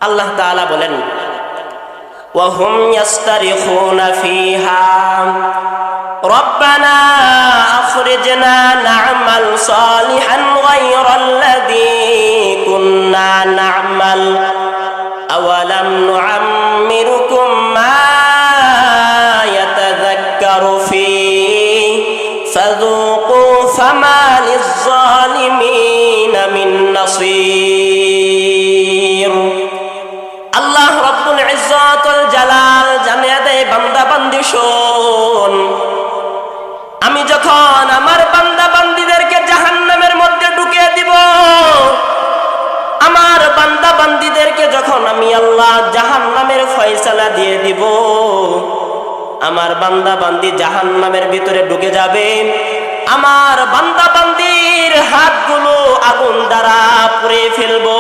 আল্লাহ তাআলা বলেন ওয়াহুম ইয়াস্তারিখুনা ফিহা রব্বানা আখরিজনা না'মাল সালিহান গায়রাল্লাযী কুন্না না'মাল আওয়ালাম নু'আম্মিরুকুম মা ইয়াতাযাক্কারু ফীহি ফাযূকু ফামা লিয-যালিমিনা মিন নাসীর। আল্লাহ রব্বুল ইজ্জত ওয়াল জালাল জানিয়ে দেয়, বান্দা বান্দি শোন, আমি যখন আমার বান্দা বান্দিদেরকে জাহান্নামের মধ্যে ঢুকিয়ে দিব, আমার বান্দা বান্দিদেরকে যখন আমি আল্লাহ জাহান্নামের ফয়সালা দিয়ে দিব, আমার বান্দা বান্দি জাহান্নামের ভিতরে ঢুকে যাবে, আমার বান্দা বান্দির হাতগুলো আগুন দ্বারা পুড়ে ফেলবো,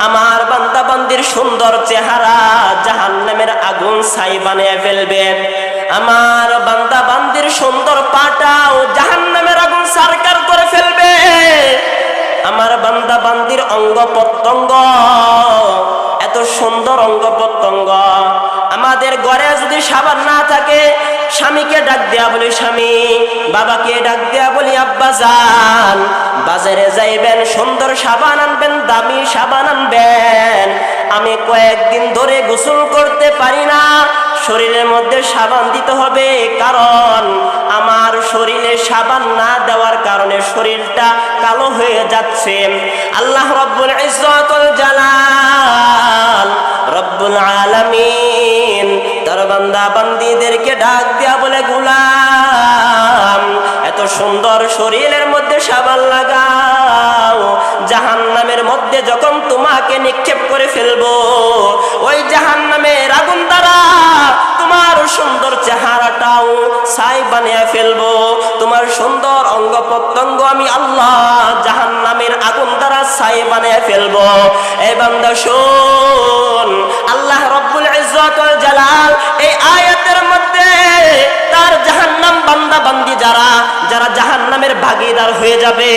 আমার বান্দা বান্দির সুন্দর চেহারা জাহান্নামের আগুন ছাই বানিয়ে ফেলবে, আমার বান্দা বান্দির সুন্দর পাটাও জাহান্নামের আগুন সারকার করে ফেলবে, আমার বান্দা বান্দির অঙ্গ প্রত্যঙ্গ, এত সুন্দর অঙ্গ প্রত্যঙ্গ, আমাদের ঘরে যদি সাবান না থাকে, স্বামীকে ডাক দেয়া বলি স্বামী, বাবাকে ডাক দেয়া বলি আব্বা যান, বাজারে যাইবেন সুন্দর সাবান আনবেন, দামি সাবান আনবেন, আমি কয়েকদিন ধরে গোসল করতে পারি না, শরীরের মধ্যে সাবান দিতে হবে, কারণ আমার শরীরে সাবান না দেওয়ার কারণে শরীরটা কালো হয়ে যাচ্ছে। আল্লাহ রব্বুল ইজ্জত ওয়াল জালাল রব্বুল আলামিন তার বান্দা বান্দীদেরকে ডাক দিয়া বলে, গোলাম এত সুন্দর শরীরের মধ্যে সাবান লাগাও, জাহান্নামের মধ্যে যখন তোমাকে নিক্ষেপ করে ফেলবো, ওই জাহান্নামের আগুন দ্বারা তোমার সুন্দর চেহারাটাও ছাই বানিয়ে ফেলবো, তোমার সুন্দর অঙ্গ প্রত্যঙ্গ আমি আল্লাহ জাহান্নামের আগুন দ্বারা ছাই বানিয়ে ফেলবো। এই বান্দা শোন, আল্লাহ রব্বুল ইজ্জত ওয়াল জালাল এই আয়াতের মধ্যে তার জাহান্নাম বান্দা বান্দি যারা যারা জাহান্নামের ভাগীদার হয়ে যাবে,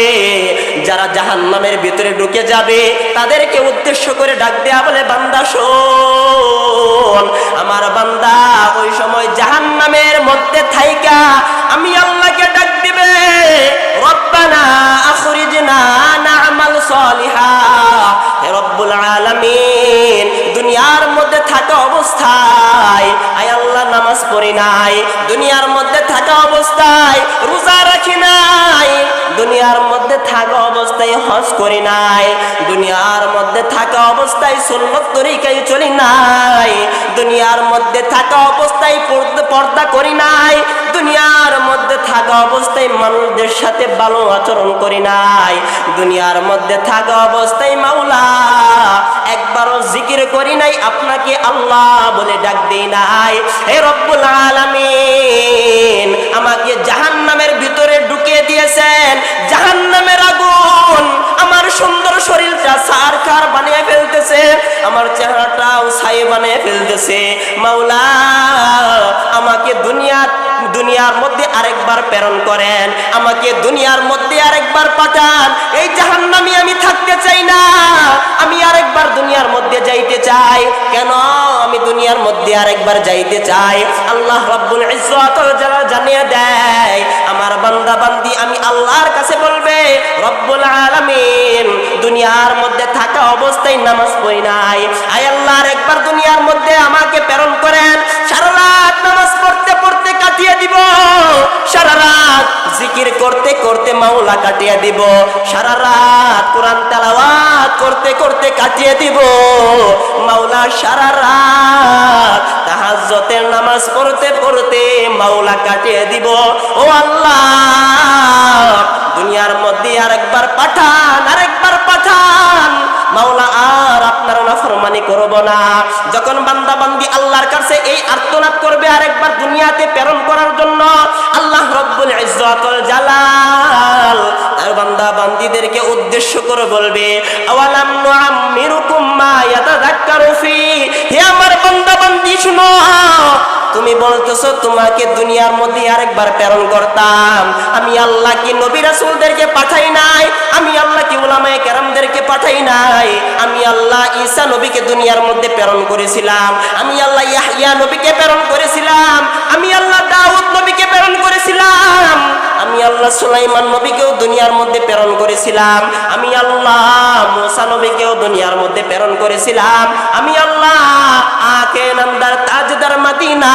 যারা জাহান্নামের ভিতরে ঢুকে যাবে, তাদেরকে উদ্দেশ্য করে ডাক দেয়া বলে, বান্দা শোন, আমার বান্দা ওই সময় জাহান্নামের মধ্যে থাইকা আমি আল্লাহকে ডাক দিবে, রব্বানা আখরিজনা না'মাল সালিহা, হে রব্বুল আলামিন দুনিয়ার মধ্যে থাকা অবস্থায় আয় আল্লাহ নামাজ পড়ি নাই, দুনিয়ার মধ্যে থাকা অবস্থায় রোজা রাখি নাই, দুনিয়ার মধ্যে থাকা অবস্থায় হজ করি নাই, দুনিয়ার মধ্যে থাকা অবস্থায় সুন্নত তরিকায় চলি নাই, দুনিয়ার মধ্যে থাকা অবস্থায় পর্দা করি নাই, দুনিয়ার মধ্যে থাকা অবস্থায় মানুষদের সাথে ভালো আচরণ করি নাই, দুনিয়ার মধ্যে থাকা অবস্থায় মাওলা একবারও জিকির করি নাই, আপনাকে আল্লাহ বলে ডাক দেই নাই, হে রব্বুল আলামিন আমাকে জাহান্নামের ভিতরে ঢুকিয়ে দিয়েছেন, জাহান্নামের আগুন আমার সুন্দর শরীরটা সারখার বানিয়ে ফেলতেছে, আমার চেহারাটাও ছাই বানিয়ে ফেলতেছে, মাওলা আমাকে দুনিয়ার মধ্যে আরেকবার প্রেরণ করেন, আমাকে দুনিয়ার মধ্যে আরেকবার পাঠান, এই জাহান্নামে আমি থাকতে চাই না, আমি আরেকবার দুনিয়ার মধ্যে যাইতে চাই, কেন আমি দুনিয়ার মধ্যে আরেকবার যাইতে চাই? আল্লাহ রাব্বুল ইজ্জত ওয়াল জালাল জানিয়ে দেয়, আমার বান্দা বান্দি আমি আল্লাহর কাছে বলবে, রব্বুল আলামিন দুনিয়ার মধ্যে থাকা অবস্থায় নামাজ পড়ি নাই, আয় আল্লাহ আরেকবার দুনিয়ার মধ্যে আমাকে প্রেরণ করেন, সারা রাত নামাজ পড়তে পড়তে কাটিয়ে দিব, সারা রাত জিকির করতে করতে মাওলা কাটিয়ে দিব, সারা রাত কোরআন তেলাওয়াত করতে করতে কাটিয়ে দিব, মাওলা সারা রাত তাহাজ্জুদের নামাজ পড়তে পড়তে মাওলা কাটিয়ে দিব। ও আল্লাহ দুনিয়ার মধ্যে আরেকবার পাঠান, আরেকবার পাঠান, মাওলা আর আপনার নাফরমানি করব না। যখন বান্দা বান্দি আল্লাহর কাছে এই আর্তনাদ করবে আরেকবার দুনিয়াতে প্রেরণ করার জন্য, আল্লাহ রব্বুল ইজ্জত ওয়াল জালাল তার বান্দা বান্দিদেরকে উদ্দেশ্য করে বলবে, আওয়ালাম নুআম্মিরুকুম মা ইয়াতাযাক্কারু ফি, হে আমার বান্দা বান্দি বান্দি শুনো, তুমি বলতেছো তোমাকে দুনিয়ার মধ্যে আরেকবার প্রেরণ করতাম। আমি আল্লাহ কি নবী রাসূলদেরকে পাঠাই নাই? আমি আল্লাহ কি উলামায়ে কেরামদেরকে পাঠাই নাই? আমি আল্লাহ ঈসা নবীকে দুনিয়ার মধ্যে প্রেরণ করেছিলাম। আমি আল্লাহ ইয়াহইয়া নবীকে প্রেরণ করেছিলাম। আমি আল্লাহ দাউদ নবীকে প্রেরণ করেছিলাম। আমি আল্লাহ সুলাইমান নবীকেও দুনিয়ার মধ্যে প্রেরণ করেছিলাম। আমি আল্লাহ মুসা নবীকেও দুনিয়ার মধ্যে প্রেরণ করেছিলাম। আমি আল্লাহ আকে নামদার তাজদার মদিনা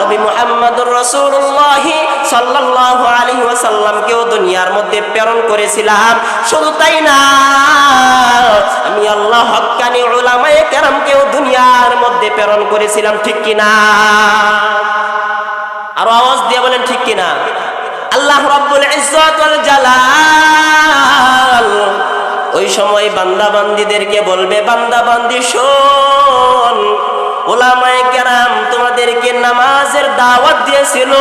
নবী মুহাম্মদুর রাসূলুল্লাহ সাল্লাল্লাহু আলাইহি ওয়াসাল্লামকেও দুনিয়ার মধ্যে প্রেরণ করেছিলাম। শুধু তাই না, আমি আল্লাহ হক্কানি উলামায়ে কেরামকেও দুনিয়ার মধ্যে প্রেরণ করেছিলাম। ঠিক কিনা? আর আওয়াজ দিয়ে বলেন ঠিক কিনা? আল্লাহ রাব্বুল ইজ্জত ওয়াল জালাল ওই সময় বান্দা বান্দীদেরকে বলবে, বান্দা বান্দী শোন, উলামায়ে কেরাম তোমাদেরকে নামাজের দাওয়াত দিয়েছিল,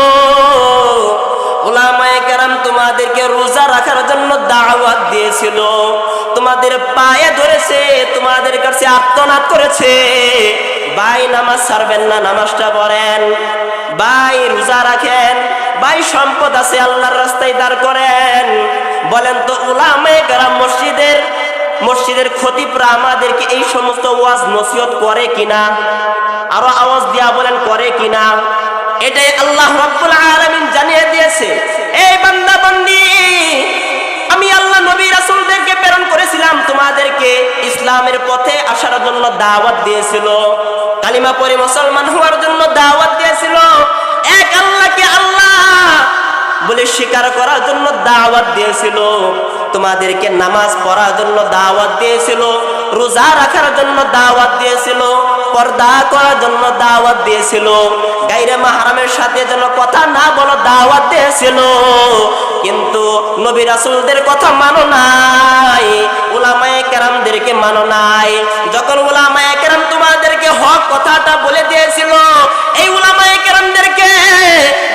উলামায়ে কেরাম তোমাদেরকে রোজা রাখার জন্য দাওয়াত দিয়েছিল, তোমাদের পায়ে ধরেছে, তোমাদের কাছে আর্তনাদ করেছে, ভাই নামাজ ছাড়বেন না, নামাজটা পড়েন, ভাই রোজা রাখেন, ভাই সম্পদ আছে আল্লাহর রাস্তায় দাঁড় করেন। বলেন তো উলামায়ে কেরাম মসজিদের খতিবরা আমাদেরকে এই সমস্ত ওয়াজ নসিহত করে কিনা? আরো আওয়াজ দিয়া বলেন করে কিনা? এটাই আল্লাহ রাব্বুল আলামিন জানিয়ে দিয়েছে, এই বান্দা বান্দি, আমি আল্লাহ নবী রাসূলদেরকে প্রেরণ করেছিলাম, তোমাদেরকে ইসলামের পথে আসার জন্য দাওয়াত দিয়েছিল, কালিমা পড়ে মুসলমান হওয়ার জন্য দাওয়াত দিয়েছিল, এক আল্লাহকে আল্লাহ বলে স্বীকার করার জন্য দাওয়াত দিয়েছিল, তোমাদেরকে নামাজ পড়ার জন্য দাওয়াত দিয়েছিল, রোজা রাখার জন্য দাওয়াত দিয়েছিল, পর্দা করার জন্য দাওয়াত দিয়েছিল, গায়রে মাহরামের সাথে যেন কথা না বলো দাওয়াত দিয়েছিল। কিন্তু নবী রাসূলদের কথা মানো নাই, উলামায়ে কেরামদেরকে মানো নাই। যখন উলামায়ে কেরাম তোমাদেরকে হক কথাটা বলে দিয়েছিল, এই উলামায়ে কেরামদেরকে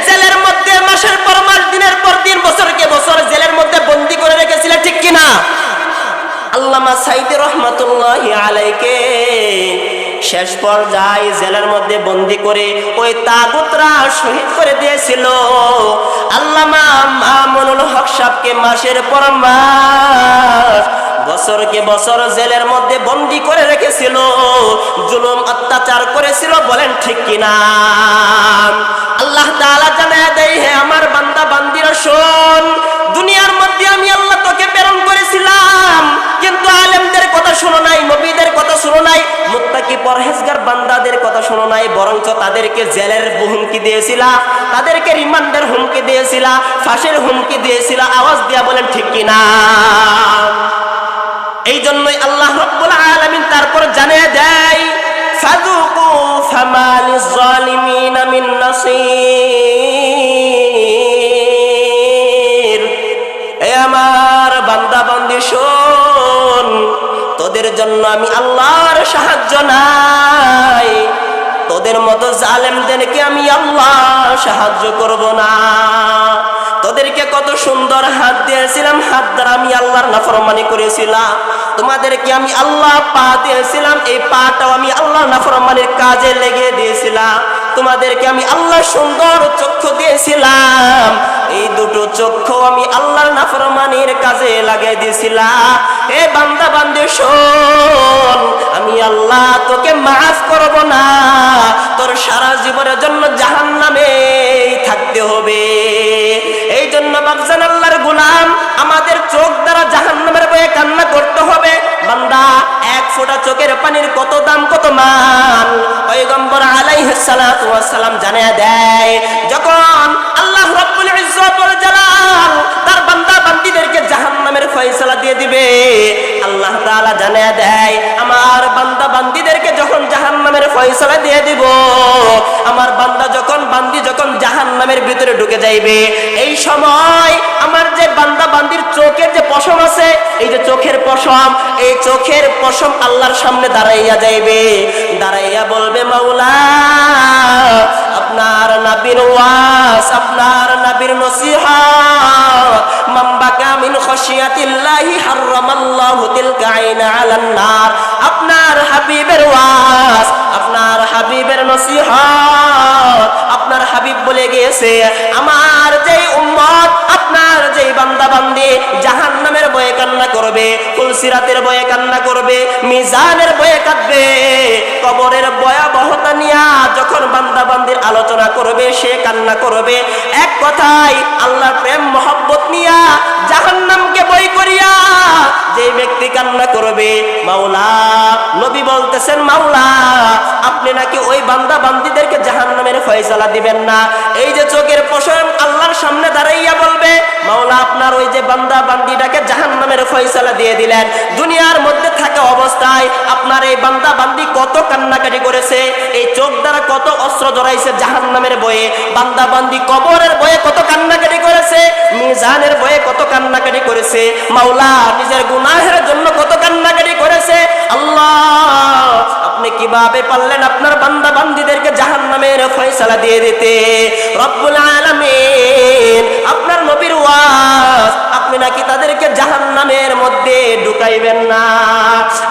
জেলের মধ্যে মাসের পর মাস, দিনের পর দিন, বছরকে বছর জেলের মধ্যে বন্দী করে রেখেছিল। ঠিক কিনা? আল্লামা সাইদি রহমাতুল্লাহি আলাইকে শেষ পর্যায়ে জেলের মধ্যে বন্দী করে ওই তাগুতরা শহীদ করে দিয়েছিল। আল্লামা মামুনুল হক সাহেবকে মাসের পর মাস, বছরকে বছর জেলের মধ্যে বন্দী করে রেখেছিল, জুলুম অত্যাচার করেছিল। বলেন ঠিক কিনা? আল্লাহ তাআলা জানায় দেয়, হে আমার বান্দা বান্দিরা শোন, দুনিয়ার মধ্যে আমি আল্লাহ তোকে প্রেরণ করেছিলাম, কিন্তু আলেমদের কথা শোনো নাই, নবীদের কথা শোনো নাই, মুত্তাকি পরহেজগার বান্দাদের কথা শোনো নাই, বরঞ্চ তাদেরকে জেলের হুমকি দিয়েছিলা, তাদেরকে রিমান্ডের হুমকি দিয়েছিলা, ফাঁসির হুমকি দিয়েছিলা। আওয়াজ দিয়া বলেন ঠিক কিনা? এই জন্যই আল্লাহ রাব্বুল আলামিন তারপর জানিয়ে দেয়, ফাযুকু ফামা লিয-যালিমিনা মিন নাসীর। এ আমার বান্দা বান্দি শোন, তোদের জন্য আমি আল্লাহর সাহায্য নাই, তোদের মতো জালেমদেরকে আমি আল্লাহ সাহায্য করব না। তোদেরকে কত সুন্দর হাত দিয়েছিলাম, হাত দ্বারা আমি আল্লাহর নাফরমানি করেছিলাম। তোমাদেরকে আমি আল্লাহ পা দিয়েছিলাম, এই পাটাও আমি আল্লাহর নাফরমানির কাজে লেগে দিয়েছিলাম। তোমাদেরকে আমি আল্লাহ সুন্দর চক্ষু দিয়েছিলাম, এই দুটো চক্ষু আমি আল্লাহর নাফরমানির কাজে লাগিয়ে দিয়েছিলাম। এ বান্দা বান্দি শোন, আমি আল্লাহ তোকে মাফ করব না, তোর সারা জীবনের জন্য জাহান্নামে থাকতে হবে। এই জন্য বাপজান আল্লাহর গোলাম, আমাদের চোখ দ্বারা জাহান্নামের ভয়ে কান্না করতে হবে। বান্দা, এক ফোঁটা চোখের পানির কত দাম, কত মান। পয়গম্বর আলাইহিস সালাতু ওয়াস সালাম জানিয়ে দেয়, যখন আল্লাহ রাব্বুল ইজ্জত ওয়াল জালাল তার বান্দা বান্দীদেরকে জাহান্নামের ফয়সালা দিয়ে দিবে, আল্লাহ তাআলা জানিয়ে দেয়, আমার বান্দা বান্দীদেরকে যখন জাহান্নামের ফয়সালা দিয়ে দিব, আমার বান্দা যখন বান্দি যখন জাহান্নামের ভিতরে ঢুকে যাইবে, এই সময় আমার যে বান্দা বান্দির চোখের যে পশম আছে, এই যে চোখের পশম, এই চোখের পশম আল্লাহর সামনে দাঁড়াইয়া যাইবে, দাঁড়াইয়া বলবে, মাওলা আপনার নবীর ওয়াজ, আপনার নবীর নসিহত, মান বাকা মিন খাশিয়াতিল্লাহি হারামাল্লাহু তিলকা আইনা আলান নার। আপনার হাবিবের ওয়াজ, আপনার হাবিবের নসিহত। আপনার হাবিব বলে গিয়েছে, আমার যেই উম্মত, আপনার যেই বান্দা বান্দি জাহান্নামের ভয়ে কান্না করবে, ফুলসিরাতের ভয়ে কান্না করবে, মিজানের ভয়ে কাঁদবে, কবরের ভয়াবহতা নিয়া যখন বান্দা বান্দির আলোচনা করবে সে কান্না করবে, এক কথায় আল্লাহর প্রেম মহব্বত নিয়া জাহান্নামকে ভয় করিয়া যে ব্যক্তি কান্না করবে, মাওলা নবী বলতেছেন, মাওলা আপনি নাকি ওই বান্দা বান্দীদেরকে জাহান্নামের ফয়সালা দিবেন না। এই যে চোখের পশম আল্লাহর সামনে দাঁড়াইয়া বলবে, মাওলা আপনার ওই যে বান্দা বান্দীটাকে জাহান্নামের ফয়সালা দিয়ে দিলেন, দুনিয়ার মধ্যে থাকা অবস্থায় আপনার এই বান্দা বান্দী কত কান্নাকাটি করেছে, এই চোখ দ্বারা কত অস্ত্র জড়াইছে জাহান্নামের ভয়ে, বান্দা বান্দী কবরের ভয়ে কত কান্নাকাটি করেছে, মিজানের ভয়ে কত কান্নাকাটি করেছে, মাওলা নিজের গুনাহের জন্য কত কান্নাকাটি করেছে। আল্লাহ আপনি কিভাবে পারলেন আপনার বান্দা বান্দীদেরকে জাহান্নামের ফয়সালা দিয়ে দিতে? রব্বুল আলামিন আপনার নবীর ওয়াজ, আপনি নাকি তাদেরকে জাহান্নামের মধ্যে ঢুকাইবেন না।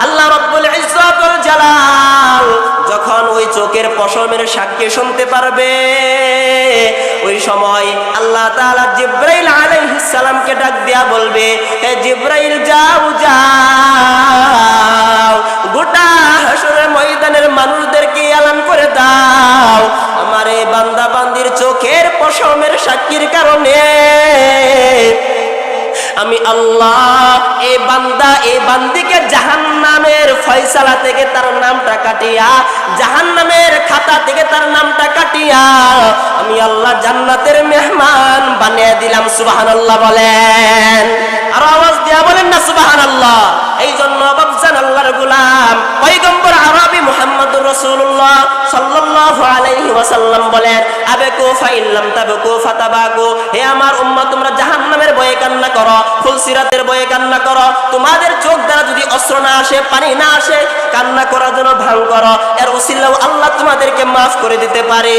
আল্লাহ রব্বুল ইজ্জত ওয়াল জালাল যখন ওই চোখের পশমের সাক্ষী শুনতে পারবে, ওই সময় আল্লাহ তাআলা জিবরাইল আলাইহিস সালামকে ডাক দিয়া বলবে, হে জিবরাইল যাও যাও, গোটা হাসরের ময়দানের মানুষদেরকে এলান করে দাও, আমার এই বান্দা বান্দির চোখের পশমের সাক্ষীর কারণে আমি আল্লাহ এই বান্দা এই বান্দিকে জাহান্নামের ফয়সালা থেকে তার নামটা কাটিয়া, জাহান্নামের খাতা থেকে তার নামটা কাটিয়া আমি আল্লাহ জান্নাতের মেহমান বানিয়ে দিলাম। সুবহানাল্লাহ বলেন, আর আওয়াজ দিয়া বলেন না সুবহানাল্লাহ। এই জন্য বাবজান আল্লাহর গোলাম পয়গম্বর আরবি মুহাম্মদুর রাসূলুল্লাহ সাল্লাল্লাহু আলাইহি ওয়াসাল্লাম বলেন, আবেকু ফাইল্লাম তাবকু ফাতাবাকু, হে আমার উম্মত তোমরা জাহান্নামের ভয়ে কান্না করো, ফুলসিরাতের ভয়ে কান্না করো, তোমাদের চোখ দ্বারা যদি অস্ত্র না আসে, পানি না আসে, কান্না করার জন্য ভান করো, এর উসিলাও আল্লাহ তোমাদেরকে মাফ করে দিতে পারে।